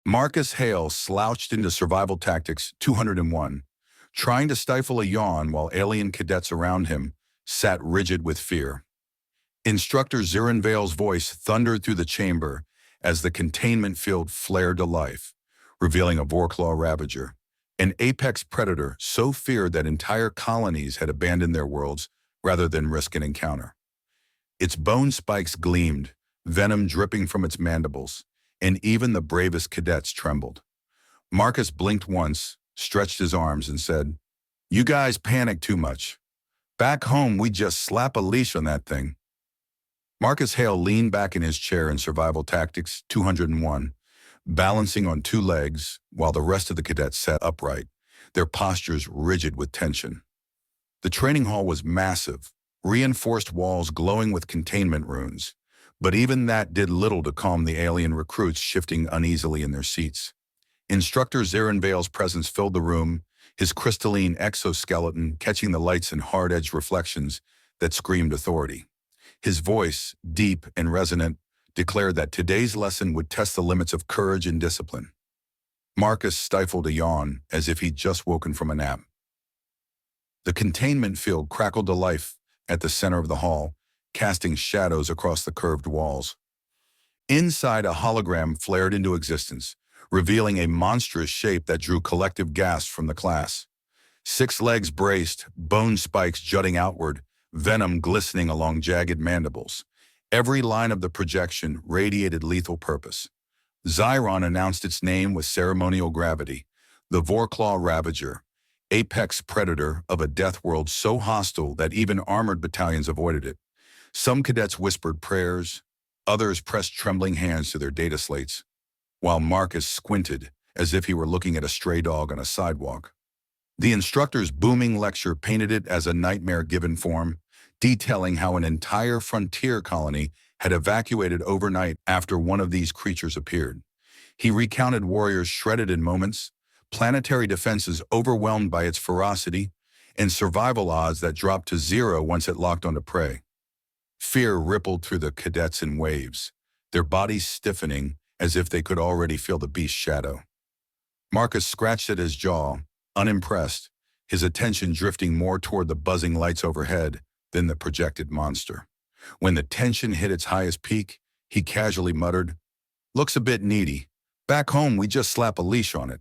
Marcus Hale slouched into Survival Tactics 201, trying to stifle a yawn while alien cadets around him sat rigid with fear. Instructor Zirin Vale's voice thundered through the chamber as the containment field flared to life, revealing a Vorklaw Ravager, an apex predator so feared that entire colonies had abandoned their worlds rather than risk an encounter. Its bone spikes gleamed, venom dripping from its mandibles, and even the bravest cadets trembled. Marcus blinked once, stretched his arms, and said, "You guys panic too much. Back home, we just slap a leash on that thing." Marcus Hale leaned back in his chair in Survival Tactics 201, balancing on two legs while the rest of the cadets sat upright, their postures rigid with tension. The training hall was massive, reinforced walls glowing with containment runes, but even that did little to calm the alien recruits shifting uneasily in their seats. Instructor Zirin Vale's presence filled the room, his crystalline exoskeleton catching the lights and hard-edged reflections that screamed authority. His voice, deep and resonant, declared that today's lesson would test the limits of courage and discipline. Marcus stifled a yawn as if he'd just woken from a nap. The containment field crackled to life at the center of the hall, casting shadows across the curved walls. Inside, a hologram flared into existence, revealing a monstrous shape that drew collective gasps from the class. 6 legs braced, bone spikes jutting outward, venom glistening along jagged mandibles. Every line of the projection radiated lethal purpose. Zyron announced its name with ceremonial gravity, the Vorklaw Ravager, apex predator of a Deathworld so hostile that even armored battalions avoided it. Some cadets whispered prayers, others pressed trembling hands to their data slates, while Marcus squinted as if he were looking at a stray dog on a sidewalk. The instructor's booming lecture painted it as a nightmare given form, detailing how an entire frontier colony had evacuated overnight after one of these creatures appeared. He recounted warriors shredded in moments, planetary defenses overwhelmed by its ferocity, and survival odds that dropped to 0 once it locked onto prey. Fear rippled through the cadets in waves, their bodies stiffening as if they could already feel the beast's shadow. Marcus scratched at his jaw, unimpressed, his attention drifting more toward the buzzing lights overhead than the projected monster. When the tension hit its highest peak, he casually muttered, "Looks a bit needy. Back home, we just slap a leash on it."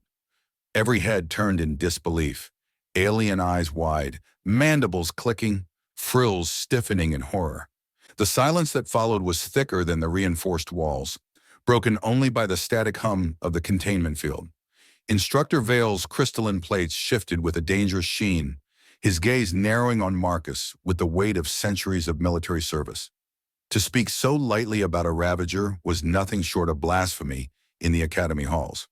Every head turned in disbelief, alien eyes wide, mandibles clicking, frills stiffening in horror. The silence that followed was thicker than the reinforced walls, broken only by the static hum of the containment field. Instructor Vale's crystalline plates shifted with a dangerous sheen, his gaze narrowing on Marcus with the weight of centuries of military service. To speak so lightly about a Ravager was nothing short of blasphemy in the academy halls.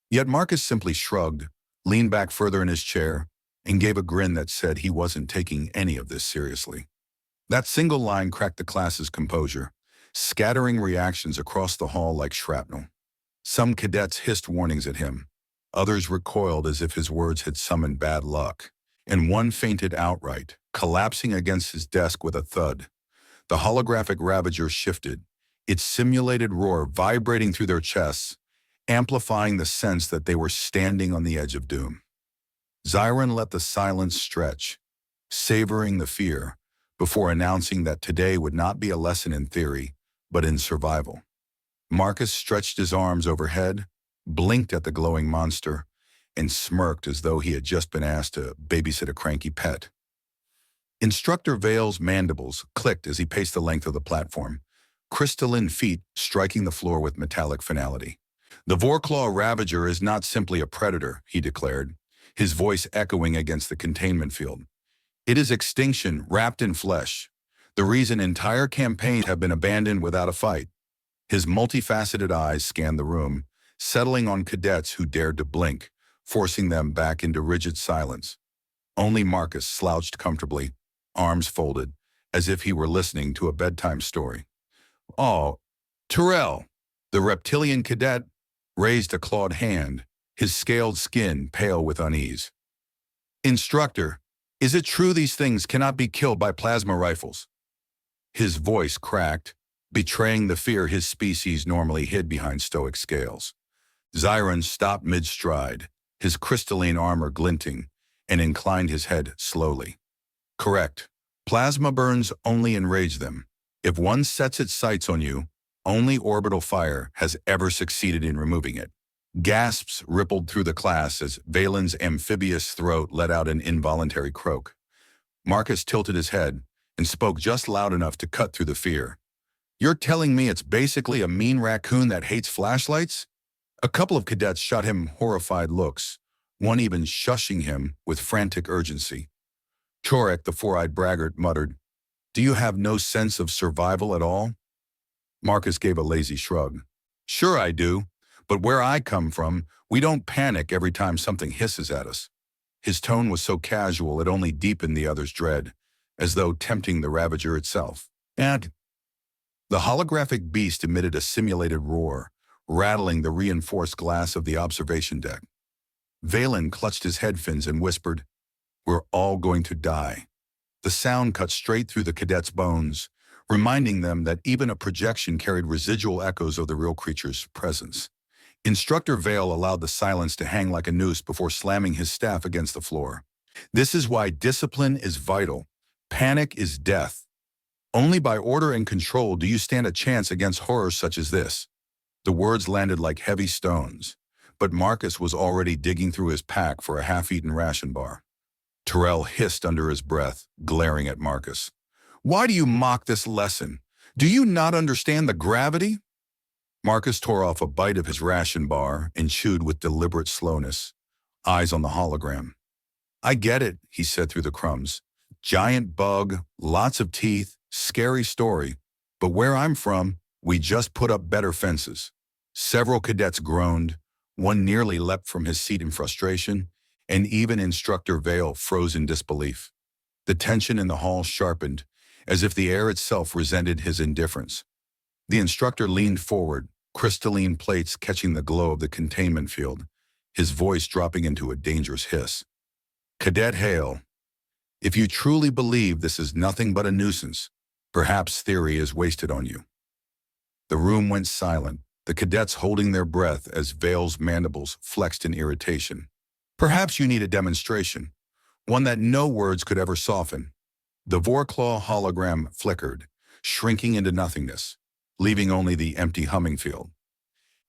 Yet Marcus simply shrugged, leaned back further in his chair, and gave a grin that said he wasn't taking any of this seriously. That single line cracked the class's composure, scattering reactions across the hall like shrapnel. Some cadets hissed warnings at him, others recoiled as if his words had summoned bad luck, and one fainted outright, collapsing against his desk with a thud. The holographic Ravager shifted, its simulated roar vibrating through their chests, amplifying the sense that they were standing on the edge of doom. Zyron let the silence stretch, savoring the fear, before announcing that today would not be a lesson in theory, but in survival. Marcus stretched his arms overhead, blinked at the glowing monster, and smirked as though he had just been asked to babysit a cranky pet. Instructor Vale's mandibles clicked as he paced the length of the platform, crystalline feet striking the floor with metallic finality. "The Vorklaw Ravager is not simply a predator," he declared, his voice echoing against the containment field. "It is extinction wrapped in flesh, the reason entire campaigns have been abandoned without a fight." His multifaceted eyes scanned the room, settling on cadets who dared to blink, forcing them back into rigid silence. Only Marcus slouched comfortably, arms folded, as if he were listening to a bedtime story. "Oh, Terrell," the reptilian cadet raised a clawed hand, his scaled skin pale with unease. "Instructor, is it true these things cannot be killed by plasma rifles?" His voice cracked, betraying the fear his species normally hid behind stoic scales. Zyron stopped mid-stride, his crystalline armor glinting, and inclined his head slowly. Correct. Plasma burns only enrage them. If one sets its sights on you, only orbital fire has ever succeeded in removing it. Gasps rippled through the class as Valen's amphibious throat let out an involuntary croak. Marcus tilted his head and spoke just loud enough to cut through the fear. You're telling me it's basically a mean raccoon that hates flashlights? A couple of cadets shot him horrified looks, one even shushing him with frantic urgency. Chorek, the four-eyed braggart, muttered, "Do you have no sense of survival at all?" Marcus gave a lazy shrug. "Sure I do, but where I come from, we don't panic every time something hisses at us." His tone was so casual it only deepened the other's dread, as though tempting the Ravager itself. And the holographic beast emitted a simulated roar, rattling the reinforced glass of the observation deck. Valen clutched his head fins and whispered, "We're all going to die." The sound cut straight through the cadets' bones, reminding them that even a projection carried residual echoes of the real creature's presence. Instructor Vale allowed the silence to hang like a noose before slamming his staff against the floor. "This is why discipline is vital. Panic is death. Only by order and control do you stand a chance against horrors such as this." The words landed like heavy stones, but Marcus was already digging through his pack for a half-eaten ration bar. Terrell hissed under his breath, glaring at Marcus. "Why do you mock this lesson? Do you not understand the gravity?" Marcus tore off a bite of his ration bar and chewed with deliberate slowness, eyes on the hologram. "I get it," he said through the crumbs. "Giant bug, lots of teeth, scary story. But where I'm from, we just put up better fences." Several cadets groaned, one nearly leapt from his seat in frustration, and even Instructor Vale froze in disbelief. The tension in the hall sharpened, as if the air itself resented his indifference. The instructor leaned forward, crystalline plates catching the glow of the containment field, his voice dropping into a dangerous hiss. "Cadet Hale, if you truly believe this is nothing but a nuisance, perhaps theory is wasted on you." The room went silent, the cadets holding their breath as Vale's mandibles flexed in irritation. "Perhaps you need a demonstration, one that no words could ever soften." The Vorclaw hologram flickered, shrinking into nothingness, leaving only the empty humming field.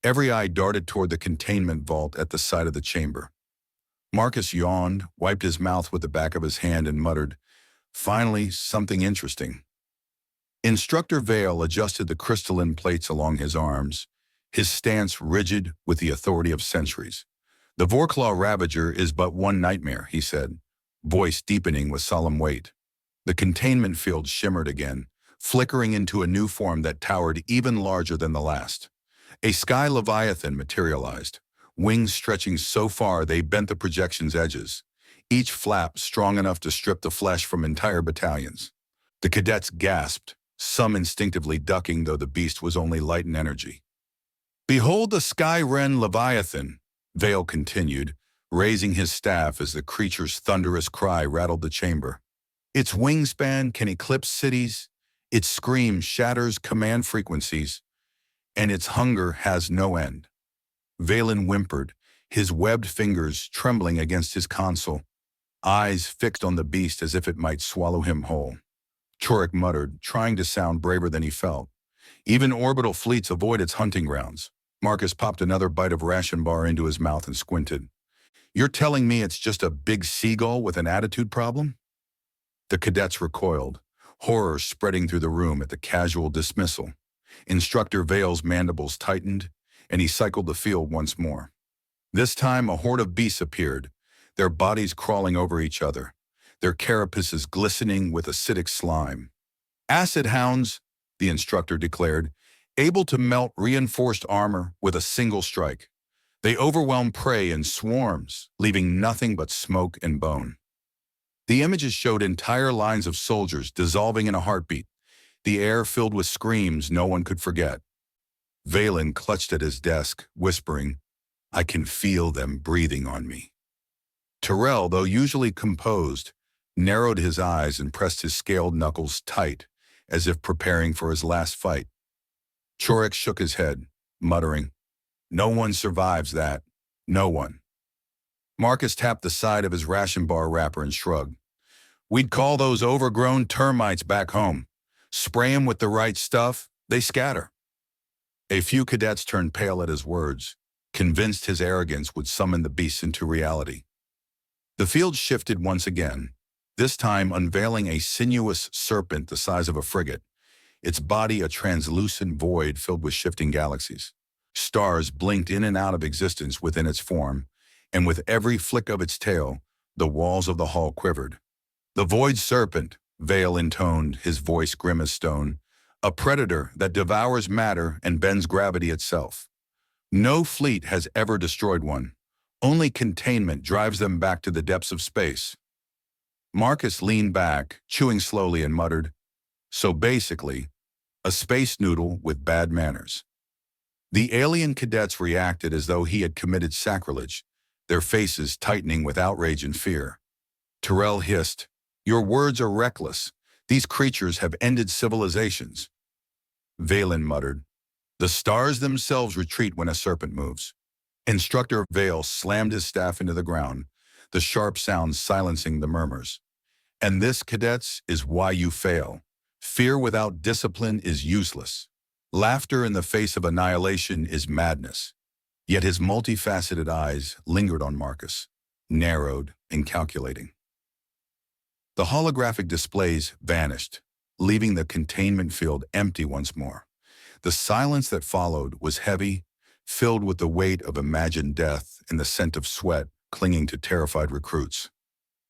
Every eye darted toward the containment vault at the side of the chamber. Marcus yawned, wiped his mouth with the back of his hand, and muttered, "Finally, something interesting." Instructor Vale adjusted the crystalline plates along his arms, his stance rigid with the authority of centuries. "The Vorclaw Ravager is but one nightmare," he said, voice deepening with solemn weight. The containment field shimmered again, flickering into a new form that towered even larger than the last. A sky leviathan materialized, wings stretching so far they bent the projection's edges, each flap strong enough to strip the flesh from entire battalions. The cadets gasped, some instinctively ducking though the beast was only light in energy. "Behold the sky wren leviathan," Vale continued, raising his staff as the creature's thunderous cry rattled the chamber. "Its wingspan can eclipse cities, its scream shatters command frequencies, and its hunger has no end." Valen whimpered, his webbed fingers trembling against his console, eyes fixed on the beast as if it might swallow him whole. Chorek muttered, trying to sound braver than he felt. "Even orbital fleets avoid its hunting grounds." Marcus popped another bite of ration bar into his mouth and squinted. "You're telling me it's just a big seagull with an attitude problem?" The cadets recoiled, horror spreading through the room at the casual dismissal. Instructor Vale's mandibles tightened, and he cycled the field once more. This time a horde of beasts appeared, their bodies crawling over each other, their carapaces glistening with acidic slime. "Acid hounds," the instructor declared, able to melt reinforced armor with a single strike. They overwhelm prey in swarms, leaving nothing but smoke and bone. The images showed entire lines of soldiers dissolving in a heartbeat, the air filled with screams no one could forget. Valen clutched at his desk, whispering, "I can feel them breathing on me." Terrell, though usually composed, narrowed his eyes and pressed his scaled knuckles tight, as if preparing for his last fight. Chorek shook his head, muttering, No one survives that. No one. Marcus tapped the side of his ration bar wrapper and shrugged. We'd call those overgrown termites back home. Spray 'em with the right stuff, they scatter. A few cadets turned pale at his words, convinced his arrogance would summon the beasts into reality. The field shifted once again, this time unveiling a sinuous serpent the size of a frigate, its body a translucent void filled with shifting galaxies. Stars blinked in and out of existence within its form, and with every flick of its tail, the walls of the hall quivered. The void serpent, Vale intoned, his voice grim as stone, a predator that devours matter and bends gravity itself. No fleet has ever destroyed one. Only containment drives them back to the depths of space. Marcus leaned back, chewing slowly, and muttered, so basically, a space noodle with bad manners. The alien cadets reacted as though he had committed sacrilege, their faces tightening with outrage and fear. Terrell hissed, your words are reckless. These creatures have ended civilizations. Valen muttered, the stars themselves retreat when a serpent moves. Instructor Vale slammed his staff into the ground, the sharp sound silencing the murmurs. And this, cadets, is why you fail. Fear without discipline is useless. Laughter in the face of annihilation is madness. Yet his multifaceted eyes lingered on Marcus, narrowed and calculating. The holographic displays vanished, leaving the containment field empty once more. The silence that followed was heavy, filled with the weight of imagined death and the scent of sweat clinging to terrified recruits.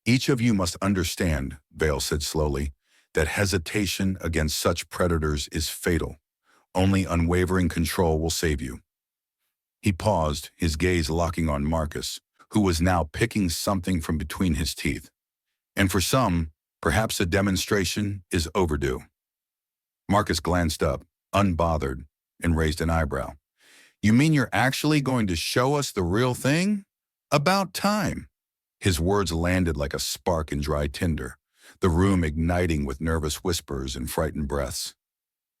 Each of you must understand, Vale said slowly, that hesitation against such predators is fatal. Only unwavering control will save you. He paused, his gaze locking on Marcus, who was now picking something from between his teeth. And for some, perhaps a demonstration is overdue. Marcus glanced up, unbothered, and raised an eyebrow. You mean you're actually going to show us the real thing? About time. His words landed like a spark in dry tinder, the room igniting with nervous whispers and frightened breaths.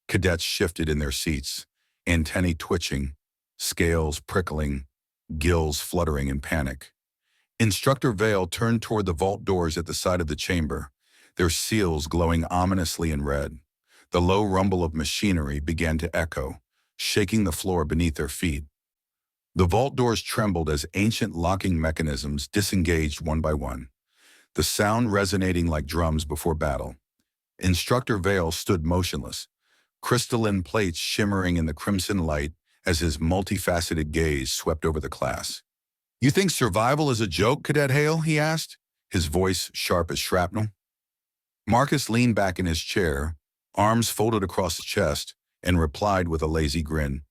Cadets shifted in their seats, antennae twitching, scales prickling, gills fluttering in panic. Instructor Vale turned toward the vault doors at the side of the chamber, their seals glowing ominously in red. The low rumble of machinery began to echo, shaking the floor beneath their feet. The vault doors trembled as ancient locking mechanisms disengaged one by one, the sound resonating like drums before battle. Instructor Vale stood motionless, crystalline plates shimmering in the crimson light as his multifaceted gaze swept over the class. You think survival is a joke, Cadet Hale? He asked, his voice sharp as shrapnel. Marcus leaned back in his chair, arms folded across his chest, and replied with a lazy grin.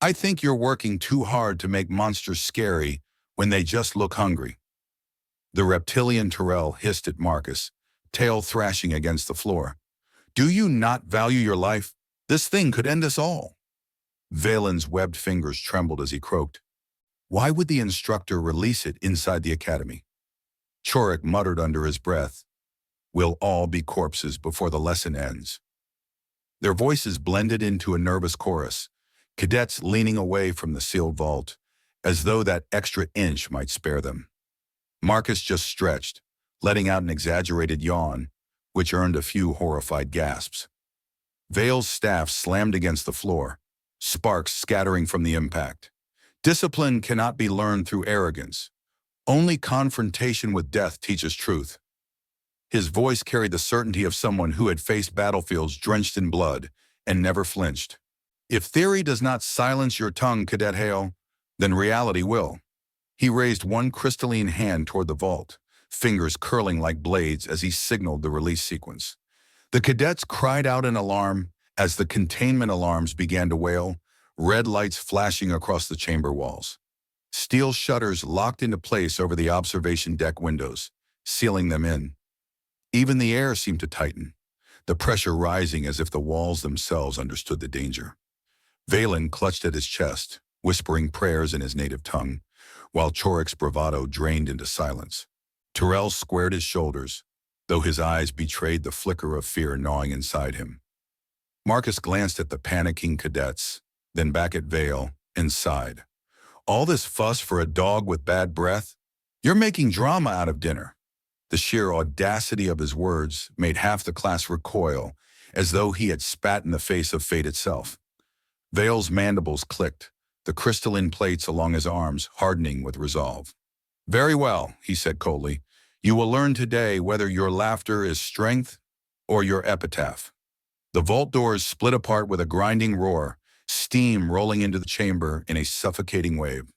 I think you're working too hard to make monsters scary when they just look hungry. The reptilian Terrell hissed at Marcus, tail thrashing against the floor. Do you not value your life? This thing could end us all. Valen's webbed fingers trembled as he croaked. Why would the instructor release it inside the academy? Chorik muttered under his breath. We'll all be corpses before the lesson ends. Their voices blended into a nervous chorus, cadets leaning away from the sealed vault, as though that extra inch might spare them. Marcus just stretched, letting out an exaggerated yawn, which earned a few horrified gasps. Vale's staff slammed against the floor, sparks scattering from the impact. Discipline cannot be learned through arrogance. Only confrontation with death teaches truth. His voice carried the certainty of someone who had faced battlefields drenched in blood and never flinched. If theory does not silence your tongue, Cadet Hale, then reality will. He raised one crystalline hand toward the vault, fingers curling like blades as he signaled the release sequence. The cadets cried out in alarm as the containment alarms began to wail, red lights flashing across the chamber walls. Steel shutters locked into place over the observation deck windows, sealing them in. Even the air seemed to tighten, the pressure rising as if the walls themselves understood the danger. Valen clutched at his chest, whispering prayers in his native tongue, while Chorik's bravado drained into silence. Terrell squared his shoulders, though his eyes betrayed the flicker of fear gnawing inside him. Marcus glanced at the panicking cadets, then back at Vale, and sighed. All this fuss for a dog with bad breath? You're making drama out of dinner." The sheer audacity of his words made half the class recoil, as though he had spat in the face of fate itself. Vale's mandibles clicked, the crystalline plates along his arms hardening with resolve. "Very well," he said coldly. "You will learn today whether your laughter is strength or your epitaph." The vault doors split apart with a grinding roar, steam rolling into the chamber in a suffocating wave.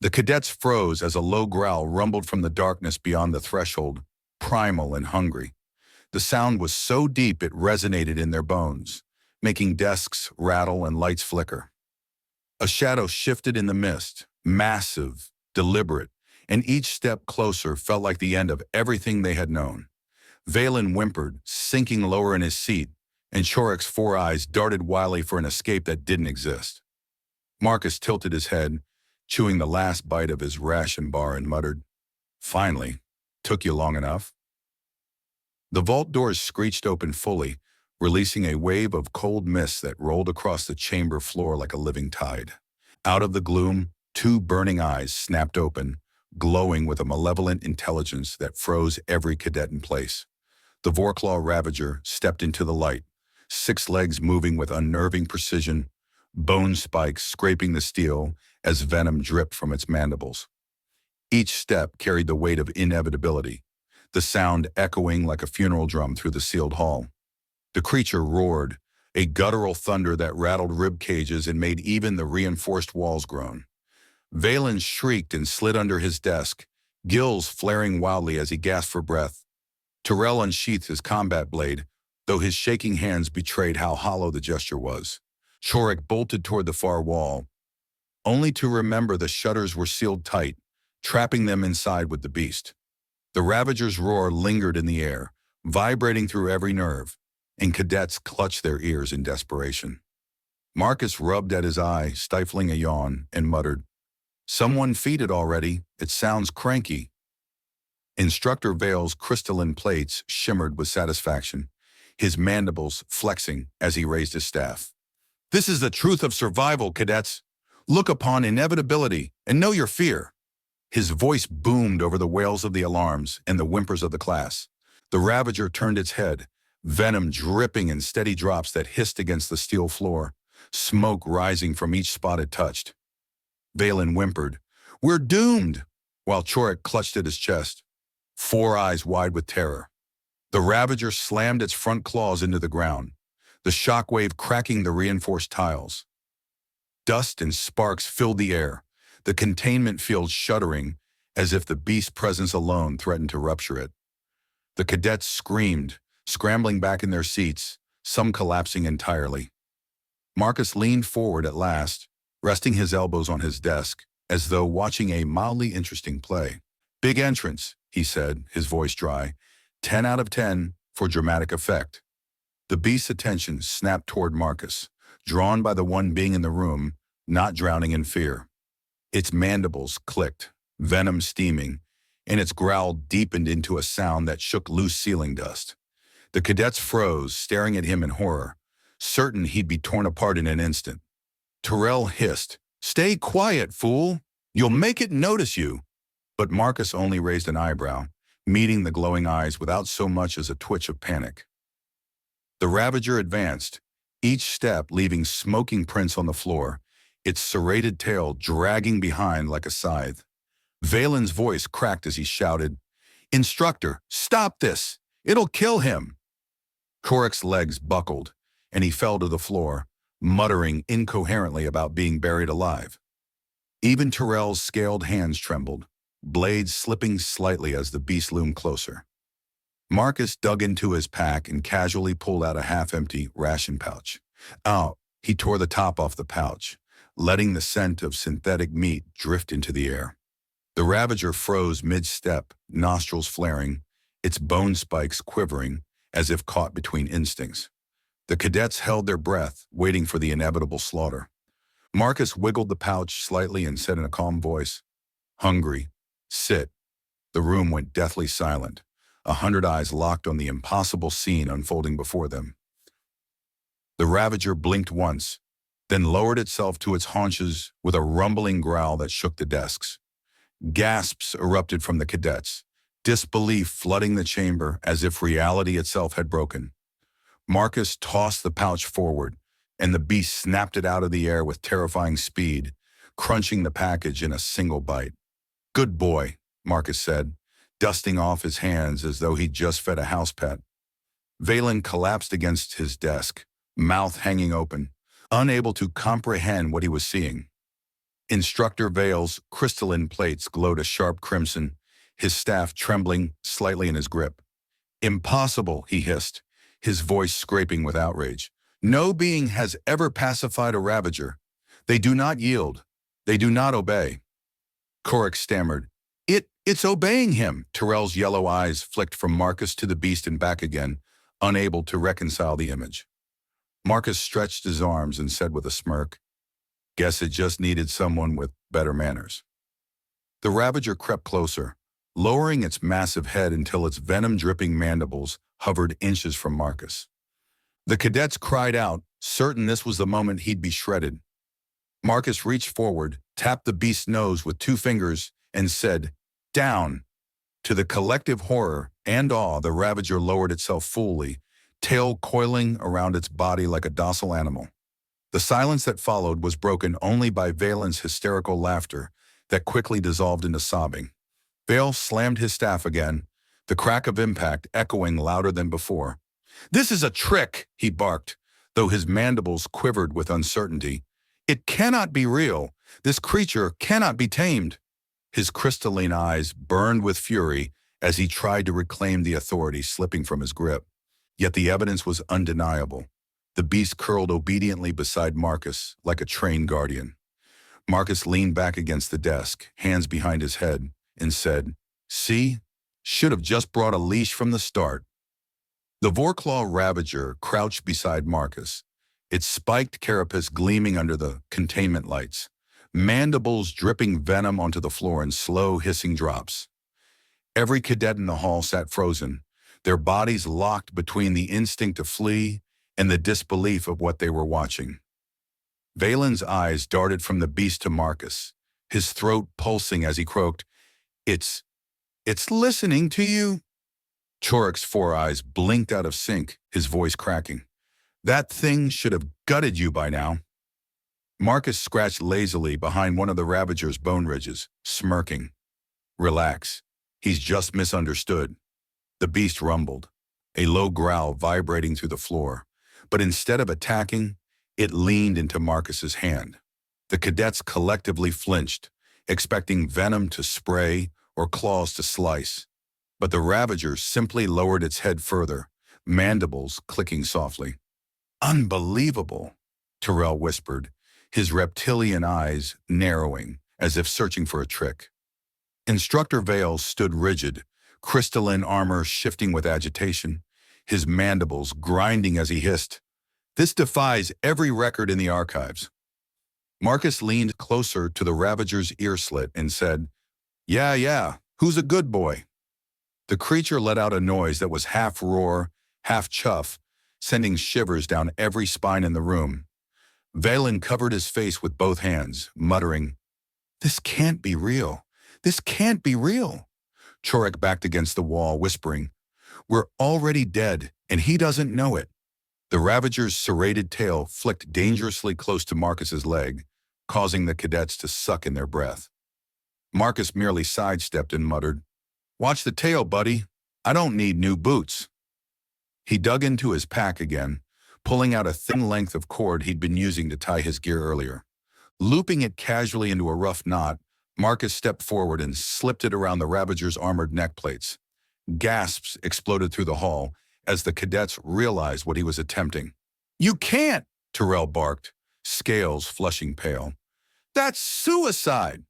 The cadets froze as a low growl rumbled from the darkness beyond the threshold, primal and hungry. The sound was so deep it resonated in their bones, making desks rattle and lights flicker. A shadow shifted in the mist, massive, deliberate, and each step closer felt like the end of everything they had known. Valen whimpered, sinking lower in his seat, and Chorek's four eyes darted wildly for an escape that didn't exist. Marcus tilted his head, chewing the last bite of his ration bar, and muttered, "Finally, took you long enough?" The vault doors screeched open fully, releasing a wave of cold mist that rolled across the chamber floor like a living tide. Out of the gloom, two burning eyes snapped open, glowing with a malevolent intelligence that froze every cadet in place. The Vorklaw Ravager stepped into the light, six legs moving with unnerving precision, bone spikes scraping the steel as venom dripped from its mandibles. Each step carried the weight of inevitability, the sound echoing like a funeral drum through the sealed hall. The creature roared, a guttural thunder that rattled rib cages and made even the reinforced walls groan. Valen shrieked and slid under his desk, gills flaring wildly as he gasped for breath. Terrell unsheathed his combat blade, though his shaking hands betrayed how hollow the gesture was. Chorek bolted toward the far wall, only to remember the shutters were sealed tight, trapping them inside with the beast. The Ravager's roar lingered in the air, vibrating through every nerve, and cadets clutched their ears in desperation. Marcus rubbed at his eye, stifling a yawn, and muttered, "Someone feed it already. It sounds cranky." Instructor Vale's crystalline plates shimmered with satisfaction, his mandibles flexing as he raised his staff. "This is the truth of survival, cadets. Look upon inevitability and know your fear." His voice boomed over the wails of the alarms and the whimpers of the class. The Ravager turned its head, venom dripping in steady drops that hissed against the steel floor, smoke rising from each spot it touched. Valen whimpered, "We're doomed," while Chorek clutched at his chest, four eyes wide with terror. The Ravager slammed its front claws into the ground, the shockwave cracking the reinforced tiles. Dust and sparks filled the air, the containment field shuddering as if the beast's presence alone threatened to rupture it. The cadets screamed, scrambling back in their seats, some collapsing entirely. Marcus leaned forward at last, resting his elbows on his desk, as though watching a mildly interesting play. "Big entrance," he said, his voice dry. 10 out of 10 for dramatic effect." The beast's attention snapped toward Marcus, drawn by the one being in the room, not drowning in fear. Its mandibles clicked, venom steaming, and its growl deepened into a sound that shook loose ceiling dust. The cadets froze, staring at him in horror, certain he'd be torn apart in an instant. Terrell hissed, "Stay quiet, fool! You'll make it notice you!" But Marcus only raised an eyebrow, meeting the glowing eyes without so much as a twitch of panic. The Ravager advanced, each step leaving smoking prints on the floor, its serrated tail dragging behind like a scythe. Valen's voice cracked as he shouted, "Instructor, stop this! It'll kill him!" Korek's legs buckled, and he fell to the floor, muttering incoherently about being buried alive. Even Terrell's scaled hands trembled, blades slipping slightly as the beast loomed closer. Marcus dug into his pack and casually pulled out a half-empty ration pouch. He tore the top off the pouch, letting the scent of synthetic meat drift into the air. The Ravager froze mid-step, nostrils flaring, its bone spikes quivering as if caught between instincts. The cadets held their breath, waiting for the inevitable slaughter. Marcus wiggled the pouch slightly and said in a calm voice, "Hungry. Sit." The room went deathly silent, 100 eyes locked on the impossible scene unfolding before them. The Ravager blinked once, then lowered itself to its haunches with a rumbling growl that shook the desks. Gasps erupted from the cadets, disbelief flooding the chamber as if reality itself had broken. Marcus tossed the pouch forward, and the beast snapped it out of the air with terrifying speed, crunching the package in a single bite. "Good boy," Marcus said, dusting off his hands as though he'd just fed a house pet. Valen collapsed against his desk, mouth hanging open, unable to comprehend what he was seeing. Instructor Vale's crystalline plates glowed a sharp crimson, his staff trembling slightly in his grip. "Impossible," he hissed, his voice scraping with outrage. "No being has ever pacified a Ravager. They do not yield. They do not obey." Korik stammered. It's obeying him." Terrell's yellow eyes flicked from Marcus to the beast and back again, unable to reconcile the image. Marcus stretched his arms and said with a smirk, "Guess it just needed someone with better manners." The Ravager crept closer, lowering its massive head until its venom-dripping mandibles hovered inches from Marcus. The cadets cried out, certain this was the moment he'd be shredded. Marcus reached forward, tapped the beast's nose with 2 fingers, and said, "Down." To the collective horror and awe, the Ravager lowered itself fully, tail coiling around its body like a docile animal. The silence that followed was broken only by Valen's hysterical laughter that quickly dissolved into sobbing. Vale slammed his staff again, the crack of impact echoing louder than before. "This is a trick," he barked, though his mandibles quivered with uncertainty. "It cannot be real. This creature cannot be tamed." His crystalline eyes burned with fury as he tried to reclaim the authority slipping from his grip. Yet the evidence was undeniable. The beast curled obediently beside Marcus like a trained guardian. Marcus leaned back against the desk, hands behind his head, and said, "See? Should have just brought a leash from the start." The Vorclaw Ravager crouched beside Marcus, its spiked carapace gleaming under the containment lights, mandibles dripping venom onto the floor in slow, hissing drops. Every cadet in the hall sat frozen, their bodies locked between the instinct to flee and the disbelief of what they were watching. Valen's eyes darted from the beast to Marcus, his throat pulsing as he croaked, It's listening to you." Chorik's 4 eyes blinked out of sync, his voice cracking. "That thing should have gutted you by now." Marcus scratched lazily behind one of the Ravager's bone ridges, smirking. "Relax. He's just misunderstood." The beast rumbled, a low growl vibrating through the floor, but instead of attacking, it leaned into Marcus's hand. The cadets collectively flinched, expecting venom to spray or claws to slice. But the Ravager simply lowered its head further, mandibles clicking softly. "Unbelievable," Terrell whispered, his reptilian eyes narrowing as if searching for a trick. Instructor Vale stood rigid, crystalline armor shifting with agitation, his mandibles grinding as he hissed, "This defies every record in the archives." Marcus leaned closer to the Ravager's ear slit and said, Yeah, who's a good boy?" The creature let out a noise that was half roar, half chuff, sending shivers down every spine in the room. Valen covered his face with both hands, muttering, "This can't be real. This can't be real." Chorik backed against the wall, whispering, "We're already dead, and he doesn't know it." The Ravager's serrated tail flicked dangerously close to Marcus's leg, causing the cadets to suck in their breath. Marcus merely sidestepped and muttered, "Watch the tail, buddy. I don't need new boots." He dug into his pack again, pulling out a thin length of cord he'd been using to tie his gear earlier. Looping it casually into a rough knot, Marcus stepped forward and slipped it around the Ravager's armored neck plates. Gasps exploded through the hall as the cadets realized what he was attempting. "You can't!" Terrell barked, scales flushing pale. "That's suicide!"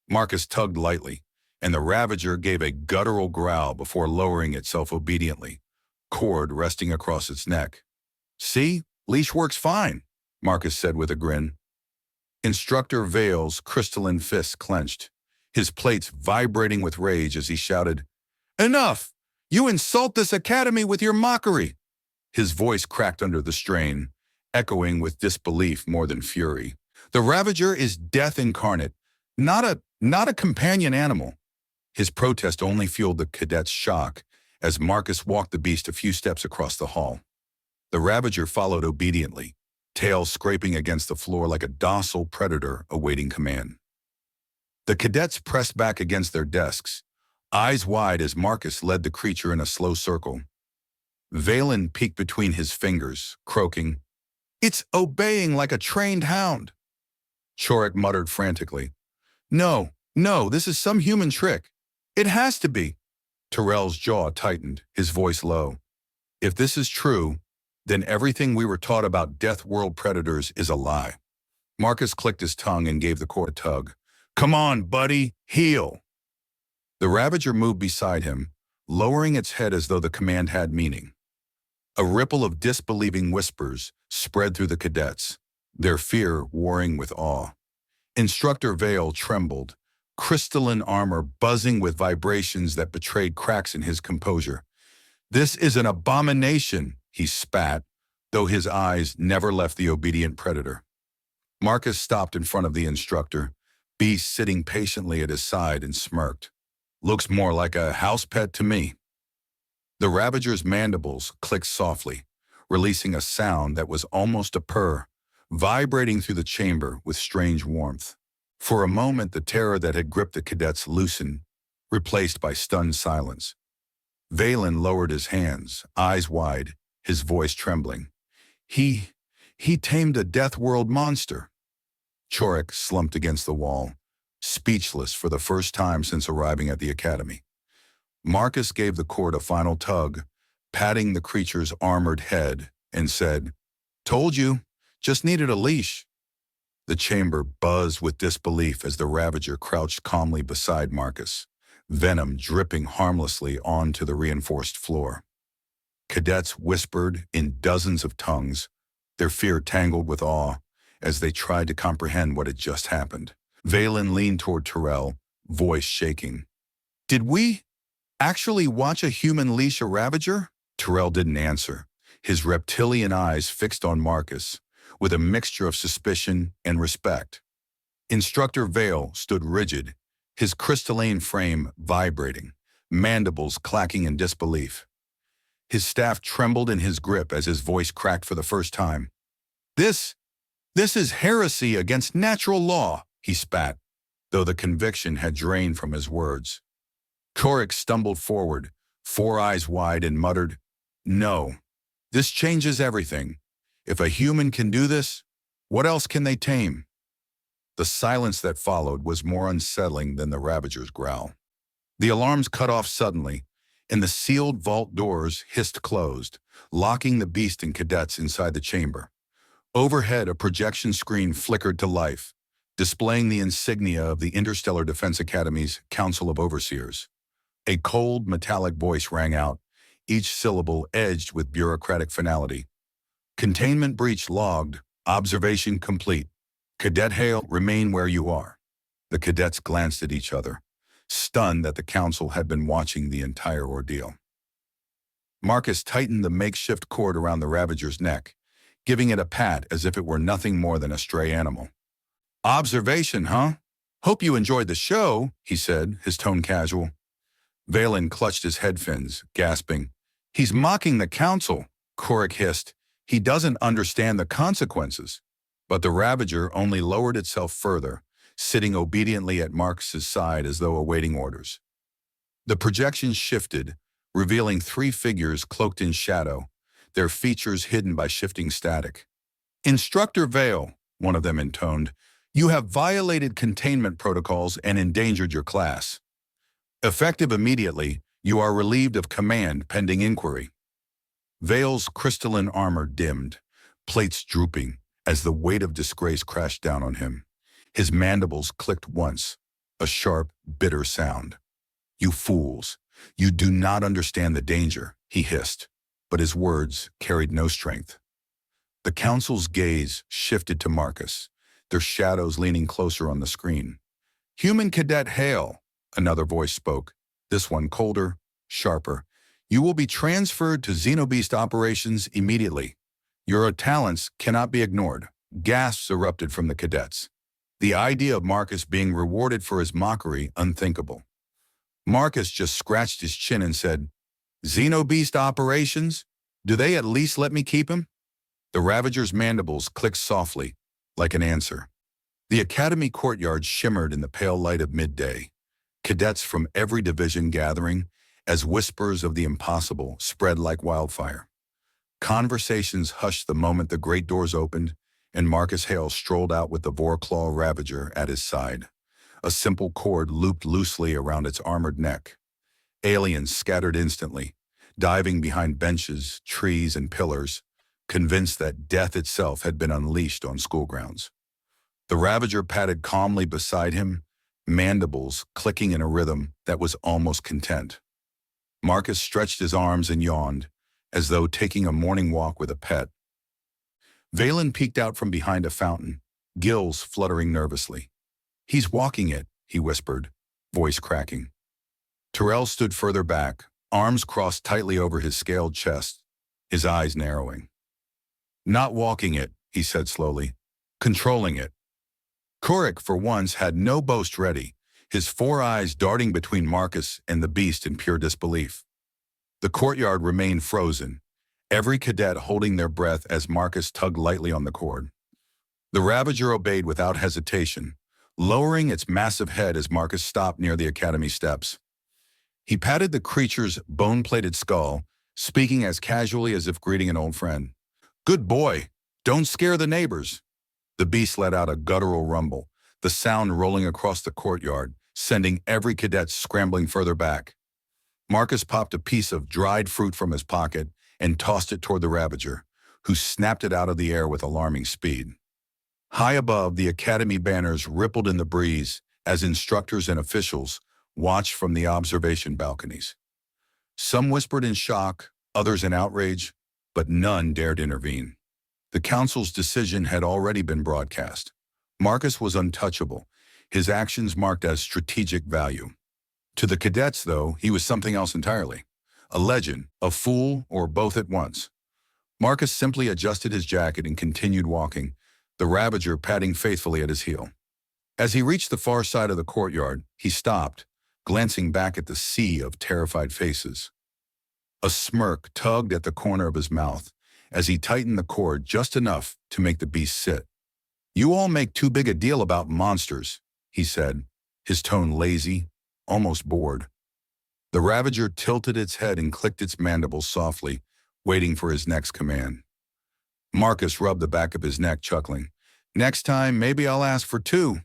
Marcus tugged lightly, and the Ravager gave a guttural growl before lowering itself obediently, cord resting across its neck. "See? Leash works fine," Marcus said with a grin. Instructor Vale's crystalline fists clenched, his plates vibrating with rage as he shouted, "Enough! You insult this academy with your mockery!" His voice cracked under the strain, echoing with disbelief more than fury. The Ravager is death incarnate, not a companion animal. His protest only fueled the cadet's shock as Marcus walked the beast a few steps across the hall. The Ravager followed obediently, tail scraping against the floor like a docile predator awaiting command. The cadets pressed back against their desks, eyes wide as Marcus led the creature in a slow circle. Valen peeked between his fingers, croaking, "It's obeying like a trained hound." Chorik muttered frantically, No, this is some human trick. It has to be." Terrell's jaw tightened, his voice low. "If this is true, then everything we were taught about Deathworld predators is a lie." Marcus clicked his tongue and gave the cord a tug. "Come on, buddy, heel." The Ravager moved beside him, lowering its head as though the command had meaning. A ripple of disbelieving whispers spread through the cadets, their fear warring with awe. Instructor Vale trembled, crystalline armor buzzing with vibrations that betrayed cracks in his composure. "This is an abomination," he spat, though his eyes never left the obedient predator. Marcus stopped in front of the instructor, Beast sitting patiently at his side, and smirked. "Looks more like a house pet to me." The Ravager's mandibles clicked softly, releasing a sound that was almost a purr, vibrating through the chamber with strange warmth. For a moment, the terror that had gripped the cadets loosened, replaced by stunned silence. Valen lowered his hands, eyes wide, his voice trembling. He tamed a Deathworld monster." Chorik slumped against the wall, speechless for the first time since arriving at the academy. Marcus gave the cord a final tug, patting the creature's armored head, and said, "Told you, just needed a leash." The chamber buzzed with disbelief as the Ravager crouched calmly beside Marcus, venom dripping harmlessly onto the reinforced floor. Cadets whispered in dozens of tongues, their fear tangled with awe, as they tried to comprehend what had just happened. Valen leaned toward Terrell, voice shaking. "Did we actually watch a human leash a Ravager?" Terrell didn't answer, his reptilian eyes fixed on Marcus, with a mixture of suspicion and respect. Instructor Vale stood rigid, his crystalline frame vibrating, mandibles clacking in disbelief. His staff trembled in his grip as his voice cracked for the first time. This is heresy against natural law," he spat, though the conviction had drained from his words. Chorik stumbled forward, four eyes wide, and muttered, "No, this changes everything. If a human can do this, what else can they tame?" The silence that followed was more unsettling than the Ravager's growl. The alarms cut off suddenly, and the sealed vault doors hissed closed, locking the beast and cadets inside the chamber. Overhead, a projection screen flickered to life, displaying the insignia of the Interstellar Defense Academy's Council of Overseers. A cold, metallic voice rang out, each syllable edged with bureaucratic finality. "Containment breach logged. Observation complete. Cadet Hale, remain where you are." The cadets glanced at each other, stunned that the council had been watching the entire ordeal. Marcus tightened the makeshift cord around the Ravager's neck, giving it a pat as if it were nothing more than a stray animal. "Observation, huh? Hope you enjoyed the show," he said, his tone casual. Valen clutched his head fins, gasping. "He's mocking the council," Chorik hissed. "He doesn't understand the consequences." But the Ravager only lowered itself further, sitting obediently at Marcus's side as though awaiting orders. The projection shifted, revealing three figures cloaked in shadow, their features hidden by shifting static. "Instructor Vale," one of them intoned, "you have violated containment protocols and endangered your class. Effective immediately, you are relieved of command pending inquiry." Vale's crystalline armor dimmed, plates drooping, as the weight of disgrace crashed down on him. His mandibles clicked once, a sharp, bitter sound. "You fools, you do not understand the danger," he hissed, but his words carried no strength. The council's gaze shifted to Marcus, their shadows leaning closer on the screen. "Human Cadet Hale," another voice spoke, this one colder, sharper. "You will be transferred to Xenobeast operations immediately. Your talents cannot be ignored. Gasps erupted from the cadets. The idea of Marcus being rewarded for his mockery unthinkable. Marcus just scratched his chin and said, "Xenobeast operations? Do they at least let me keep him?" The Ravager's mandibles clicked softly, like an answer. The academy courtyard shimmered in the pale light of midday. Cadets from every division gathering, as whispers of the impossible spread like wildfire. Conversations hushed the moment the great doors opened, and Marcus Hale strolled out with the Vorclaw Ravager at his side. A simple cord looped loosely around its armored neck. Aliens scattered instantly, diving behind benches, trees, and pillars, convinced that death itself had been unleashed on school grounds. The Ravager padded calmly beside him, mandibles clicking in a rhythm that was almost content. Marcus stretched his arms and yawned, as though taking a morning walk with a pet. Valen peeked out from behind a fountain, gills fluttering nervously. "He's walking it," he whispered, voice cracking. Terrell stood further back, arms crossed tightly over his scaled chest, his eyes narrowing. "Not walking it," he said slowly, "controlling it." Korik, for once, had no boast ready, his four eyes darting between Marcus and the beast in pure disbelief. The courtyard remained frozen, every cadet holding their breath as Marcus tugged lightly on the cord. The Ravager obeyed without hesitation, lowering its massive head as Marcus stopped near the academy steps. He patted the creature's bone-plated skull, speaking as casually as if greeting an old friend. "Good boy, don't scare the neighbors." The beast let out a guttural rumble, the sound rolling across the courtyard, sending every cadet scrambling further back. Marcus popped a piece of dried fruit from his pocket and tossed it toward the Ravager, who snapped it out of the air with alarming speed. High above, the academy banners rippled in the breeze as instructors and officials watched from the observation balconies. Some whispered in shock, others in outrage, but none dared intervene. The council's decision had already been broadcast. Marcus was untouchable, his actions marked as strategic value. To the cadets, though, he was something else entirely. A legend, a fool, or both at once. Marcus simply adjusted his jacket and continued walking, the Ravager padding faithfully at his heel. As he reached the far side of the courtyard, he stopped, glancing back at the sea of terrified faces. A smirk tugged at the corner of his mouth as he tightened the cord just enough to make the beast sit. "You all make too big a deal about monsters," he said, his tone lazy, almost bored. The Ravager tilted its head and clicked its mandibles softly, waiting for his next command. Marcus rubbed the back of his neck, chuckling. "Next time, maybe I'll ask for two."